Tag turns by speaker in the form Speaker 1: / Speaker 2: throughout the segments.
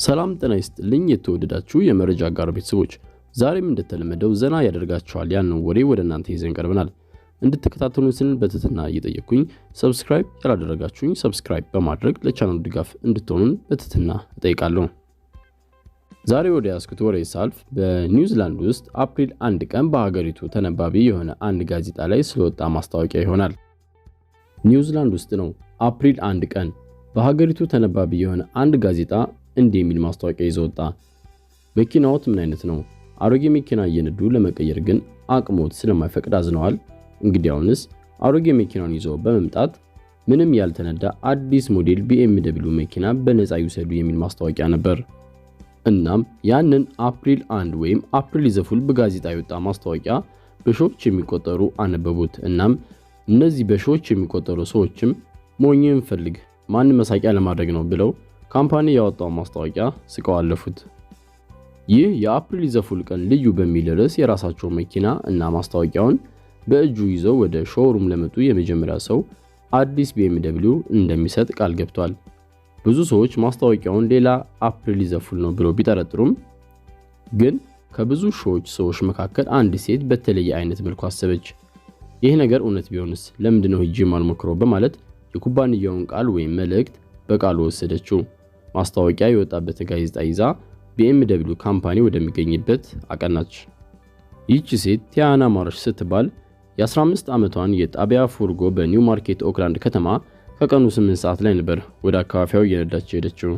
Speaker 1: ሰላም ጤና ይስጥልኝ የተወደዳችሁ የመረጃ አጋር ቤተሰቦች፣ ዛሬም እንደተለመደው ዘና ያደርጋችኋል ያልነው ወሬ ወደ እናንተ ይዘን ቀርበናል። እንድትከታተሉን ስንል በትህትና እየጠየቅኩኝ ሰብስክራይብ ያላደረጋችሁኝ ሰብስክራይብ በማድረግ ለቻናሉ ድጋፍ እንድትሆኑን በትህትና እጠይቃለሁ። ዛሬ ወደ ያስኩት ወሬ ሳልፍ በኒውዚላንድ ውስጥ አፕሪል 1 ቀን በሀገሪቱ ተነባቢ የሆነ አንድ ጋዜጣ ላይ ስለወጣ ማስታወቂያ ይሆናል። ኒውዚላንድ ውስጥ ነው አፕሪል 1 ቀን በሀገሪቱ ተነባቢ የሆነ አንድ ጋዜጣ እንዲህ የሚል ማስታወቂያ ይዞ ወጣ። መኪናዎት ምን አይነት ነው? አሮጌ መኪና እየነዱ ለመቀየር ግን አቅሞት ስለማይፈቅድ አዝነዋል? እንግዲያውንስ አሮጌ መኪናውን ይዞ በመምጣት ምንም ያልተነዳ አዲስ ሞዴል BMW መኪና በነፃ ይውሰዱ የሚል ማስታወቂያ ነበር። እናም ያንን አፕሪል 1 ወይም አፕሪል ዘፉል በጋዜጣ የወጣ ማስታወቂያ በሺዎች የሚቆጠሩ አነበቡት። እናም እነዚህ በሺዎች የሚቆጠሩ ሰዎችም ሞኝን ፈልግ ማን መሳቂያ ለማድረግ ነው ብለው ካምፓኒ ያወጣው ማስታወቂያ ስቀው አለፉት። ይህ የአፕሪል ዘፉል ቀን ልዩ በሚል ርዕስ የራሳቸው መኪና እና ማስታወቂያውን በእጁ ይዘው ወደ ሾውሩም ለመጡ የመጀመሪያ ሰው አዲስ BMW እንደሚሰጥ ቃል ገብቷል። ብዙ ሰዎች ማስታወቂያውን ሌላ አፕሪል ዘፉል ነው ብለው ቢጠረጥሩም ግን ከብዙ ሺዎች ሰዎች መካከል አንድ ሴት በተለየ አይነት መልኩ አሰበች። ይህ ነገር እውነት ቢሆንስ ለምንድነው ሂጄ ማልሞክረው በማለት የኩባንያውን ቃል ወይም መልእክት በቃሉ ወሰደችው። ማስታወቂያ የወጣበት ጋዜጣ ይዛ BMW ካምፓኒ ወደሚገኝበት አቀናች። ይህች ሴት ቲያና ማርሽ ስትባል የ15 ዓመቷን የጣቢያ ፉርጎ በኒው ማርኬት ኦክላንድ ከተማ ከቀኑ 8 ሰዓት ላይ ነበር ወደ አካባቢው እየነዳች ሄደችው።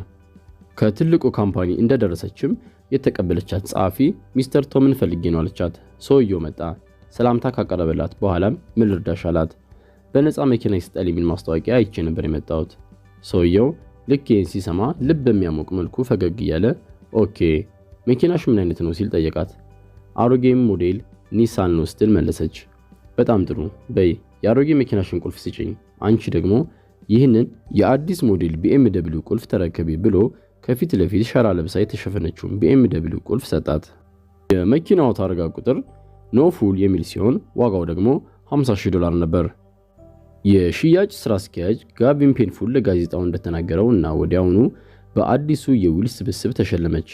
Speaker 1: ከትልቁ ካምፓኒ እንደደረሰችም የተቀበለቻት ጸሐፊ ሚስተር ቶምን ፈልጌ ነው አለቻት። ሰውየው መጣ። ሰላምታ ካቀረበላት በኋላም ምን ልርዳሽ አላት። በነፃ መኪና ይስጣል የሚል ማስታወቂያ አይቼ ነበር የመጣሁት። ሰውየው ልክ ይህን ሲሰማ ልብ በሚያሞቅ መልኩ ፈገግ እያለ ኦኬ መኪናሽ ምን አይነት ነው ሲል ጠየቃት። አሮጌም ሞዴል ኒሳን ነው ስትል መለሰች። በጣም ጥሩ በይ የአሮጌ መኪናሽን ቁልፍ ስጪኝ፣ አንቺ ደግሞ ይህንን የአዲስ ሞዴል BMW ቁልፍ ተረከቢ ብሎ ከፊት ለፊት ሸራ ለብሳ የተሸፈነችውን BMW ቁልፍ ሰጣት። የመኪናው ታርጋ ቁጥር ኖ ፉል የሚል ሲሆን ዋጋው ደግሞ $50,000 ነበር። የሽያጭ ስራ አስኪያጅ ጋቪን ፔንፉል ለጋዜጣው እንደተናገረው እና ወዲያውኑ በአዲሱ የዊል ስብስብ ተሸለመች።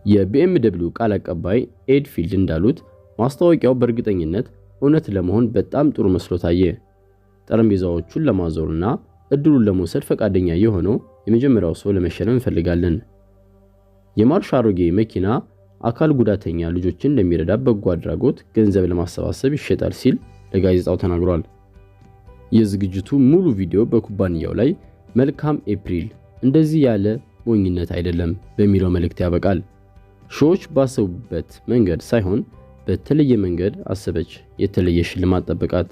Speaker 1: የBMW ቃል አቀባይ ኤድ ፊልድ እንዳሉት ማስታወቂያው በእርግጠኝነት እውነት ለመሆን በጣም ጥሩ መስሎ ታየ። ጠረጴዛዎቹን ለማዞርና እድሉን ለመውሰድ ፈቃደኛ የሆነው የመጀመሪያው ሰው ለመሸለም እንፈልጋለን። የማርሽ አሮጌ መኪና አካል ጉዳተኛ ልጆችን ለሚረዳ በጎ አድራጎት ገንዘብ ለማሰባሰብ ይሸጣል ሲል ለጋዜጣው ተናግሯል። የዝግጅቱ ሙሉ ቪዲዮ በኩባንያው ላይ መልካም ኤፕሪል እንደዚህ ያለ ሞኝነት አይደለም በሚለው መልእክት ያበቃል። ሾዎች ባሰቡበት መንገድ ሳይሆን በተለየ መንገድ አሰበች። የተለየ ሽልማት ጠበቃት።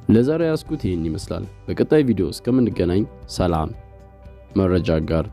Speaker 1: ለዛሬ ያስኩት ይህን ይመስላል። በቀጣይ ቪዲዮ እስከምንገናኝ ሰላም። መረጃ አጋር